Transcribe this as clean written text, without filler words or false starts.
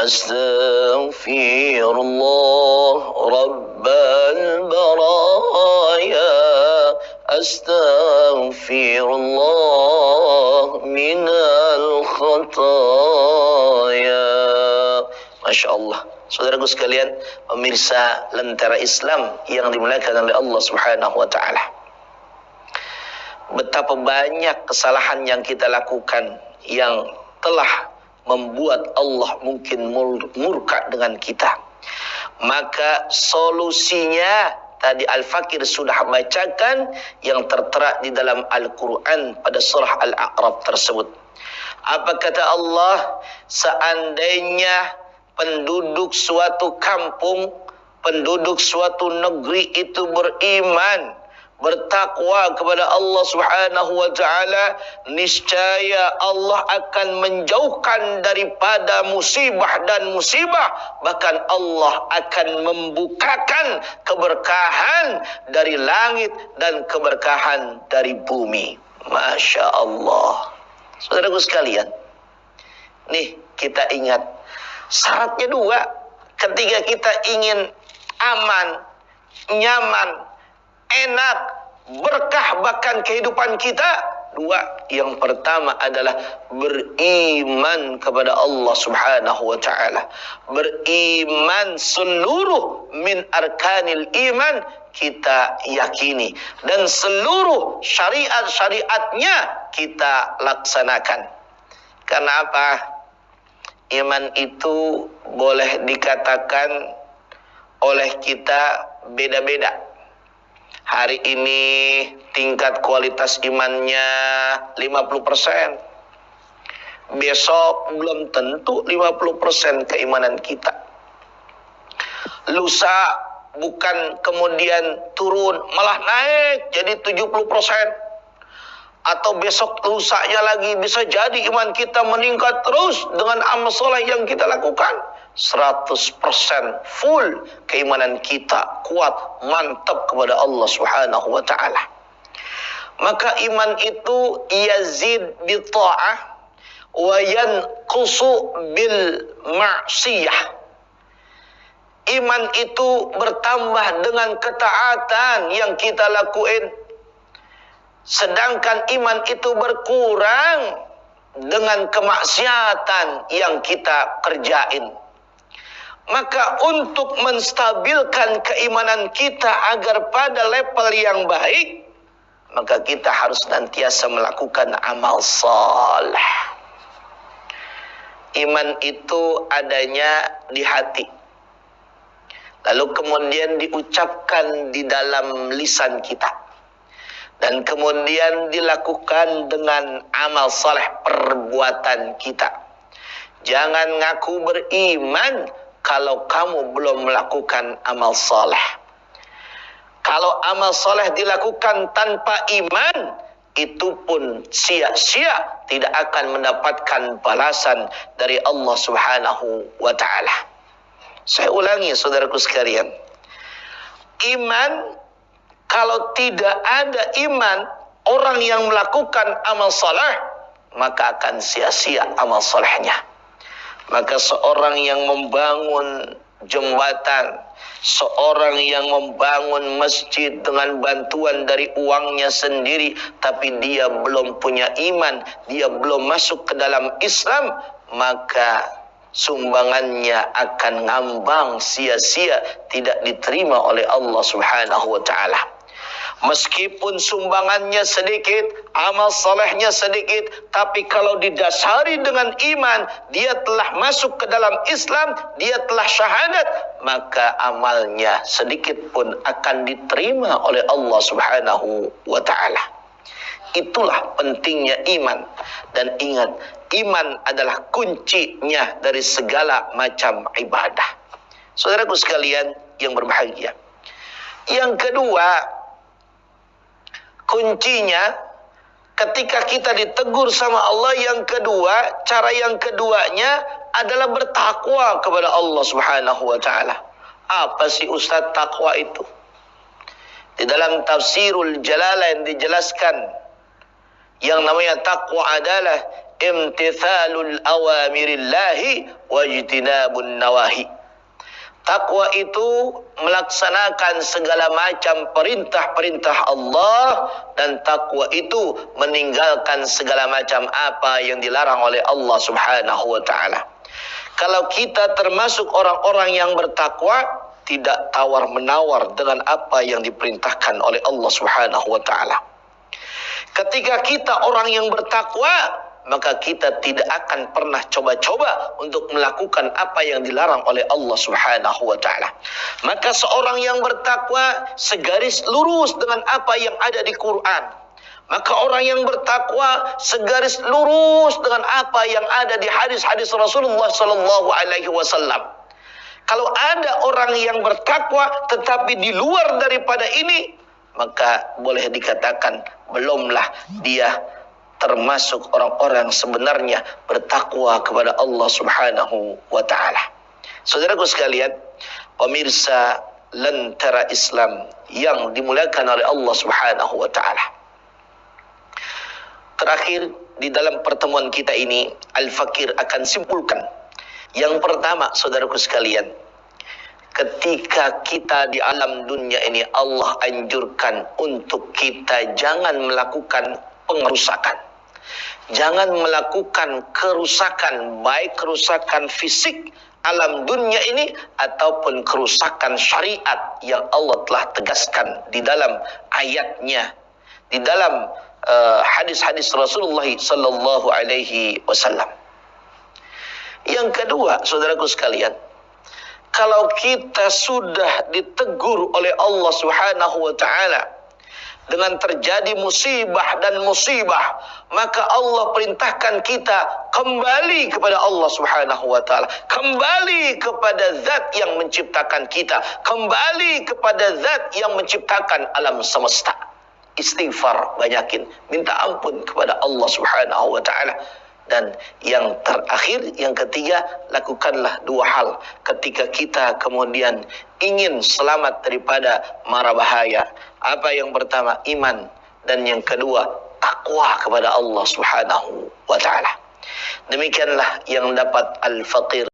Astaghfirullah Rabbal baraya, Astaghfirullah minal khataya. Masya Allah. Saudaraku sekalian, pemirsa Lentera Islam yang dimuliakan oleh Allah Subhanahu wa Ta'ala, betapa banyak kesalahan yang kita lakukan yang telah membuat Allah mungkin murka dengan kita. Maka solusinya tadi Al-Fakir sudah bacakan yang tertera di dalam Al-Quran pada surah Al-A'raf tersebut. Apa kata Allah? Seandainya penduduk suatu kampung, penduduk suatu negeri itu beriman, bertakwa kepada Allah Subhanahu wa Ta'ala, niscaya Allah akan menjauhkan daripada musibah dan musibah, bahkan Allah akan membukakan keberkahan dari langit dan keberkahan dari bumi. Masya Allah. Saudaraku sekalian, nih kita ingat, syaratnya dua ketika kita ingin aman, nyaman, enak, berkah bahkan kehidupan kita. Dua, yang pertama adalah beriman kepada Allah Subhanahu wa Ta'ala. Beriman seluruh min arkanil iman kita yakini, dan seluruh syariat-syariatnya kita laksanakan. Karena apa? Iman itu boleh dikatakan oleh kita beda-beda. Hari ini tingkat kualitas imannya 50%. Besok belum tentu 50% keimanan kita. Lusa bukan kemudian turun, malah naik jadi 70%. Atau besok lusanya lagi bisa jadi iman kita meningkat terus dengan amal soleh yang kita lakukan. 100% full keimanan kita kuat, mantap kepada Allah Subhanahu wa Ta'ala. Maka iman itu yazid bil ta'ah wa yanqusu bil ma'siyah. Iman itu bertambah dengan ketaatan yang kita lakuin, sedangkan iman itu berkurang dengan kemaksiatan yang kita kerjain. Maka untuk menstabilkan keimanan kita agar pada level yang baik, maka kita harus senantiasa melakukan amal saleh. Iman itu adanya di hati, lalu kemudian diucapkan di dalam lisan kita, dan kemudian dilakukan dengan amal saleh perbuatan kita. Jangan ngaku beriman kalau kamu belum melakukan amal saleh. Kalau amal saleh dilakukan tanpa iman, itu pun sia-sia, tidak akan mendapatkan balasan dari Allah Subhanahu wa Ta'ala. Saya ulangi saudaraku sekalian, iman, kalau tidak ada iman, orang yang melakukan amal saleh, maka akan sia-sia amal salehnya. Maka seorang yang membangun jembatan, seorang yang membangun masjid dengan bantuan dari uangnya sendiri, tapi dia belum punya iman, dia belum masuk ke dalam Islam, maka sumbangannya akan ngambang sia-sia, tidak diterima oleh Allah Subhanahu wa Ta'ala. Meskipun sumbangannya sedikit, amal salehnya sedikit, tapi kalau didasari dengan iman, dia telah masuk ke dalam Islam, dia telah syahadat, maka amalnya sedikit pun akan diterima oleh Allah Subhanahu wa Ta'ala. Itulah pentingnya iman. Dan ingat, iman adalah kuncinya dari segala macam ibadah. Saudaraku sekalian yang berbahagia, yang kedua, kuncinya ketika kita ditegur sama Allah, yang kedua, cara yang keduanya adalah bertakwa kepada Allah Subhanahu wa Ta'ala. Apa sih Ustaz takwa itu? Di dalam tafsirul Jalalain dijelaskan, yang namanya takwa adalah imtithalul awamirillahi wajtinabun nawahi. Takwa itu melaksanakan segala macam perintah-perintah Allah, dan takwa itu meninggalkan segala macam apa yang dilarang oleh Allah Subhanahu wa taala. Kalau kita termasuk orang-orang yang bertakwa, tidak tawar-menawar dengan apa yang diperintahkan oleh Allah Subhanahu wa taala. Ketika kita orang yang bertakwa, maka kita tidak akan pernah coba-coba untuk melakukan apa yang dilarang oleh Allah Subhanahu wa taala. Maka seorang yang bertakwa segaris lurus dengan apa yang ada di Quran. Maka orang yang bertakwa segaris lurus dengan apa yang ada di hadis-hadis Rasulullah sallallahu alaihi wasallam. Kalau ada orang yang bertakwa tetapi di luar daripada ini, maka boleh dikatakan belumlah dia termasuk orang-orang sebenarnya bertakwa kepada Allah Subhanahu wa taala. Saudaraku sekalian, pemirsa Lentera Islam yang dimuliakan oleh Allah Subhanahu wa taala. Terakhir di dalam pertemuan kita ini, Al-Fakir akan simpulkan. Yang pertama, saudaraku sekalian, ketika kita di alam dunia ini, Allah anjurkan untuk kita jangan melakukan pengerusakan. Jangan melakukan kerusakan, baik kerusakan fisik alam dunia ini ataupun kerusakan syariat yang Allah telah tegaskan di dalam ayatnya, di dalam hadis-hadis Rasulullah sallallahu alaihi wasallam. Yang kedua, saudaraku sekalian, kalau kita sudah ditegur oleh Allah Subhanahu wa taala dengan terjadi musibah dan musibah, maka Allah perintahkan kita kembali kepada Allah Subhanahu wa taala, kembali kepada zat yang menciptakan kita, kembali kepada zat yang menciptakan alam semesta. Istighfar banyakin, minta ampun kepada Allah Subhanahu wa taala. Dan yang terakhir, yang ketiga, lakukanlah dua hal ketika kita kemudian ingin selamat daripada mara bahaya. Apa yang pertama? Iman. Dan yang kedua, takwa kepada Allah Subhanahu wa taala. Demikianlah yang dapat Al-Fakir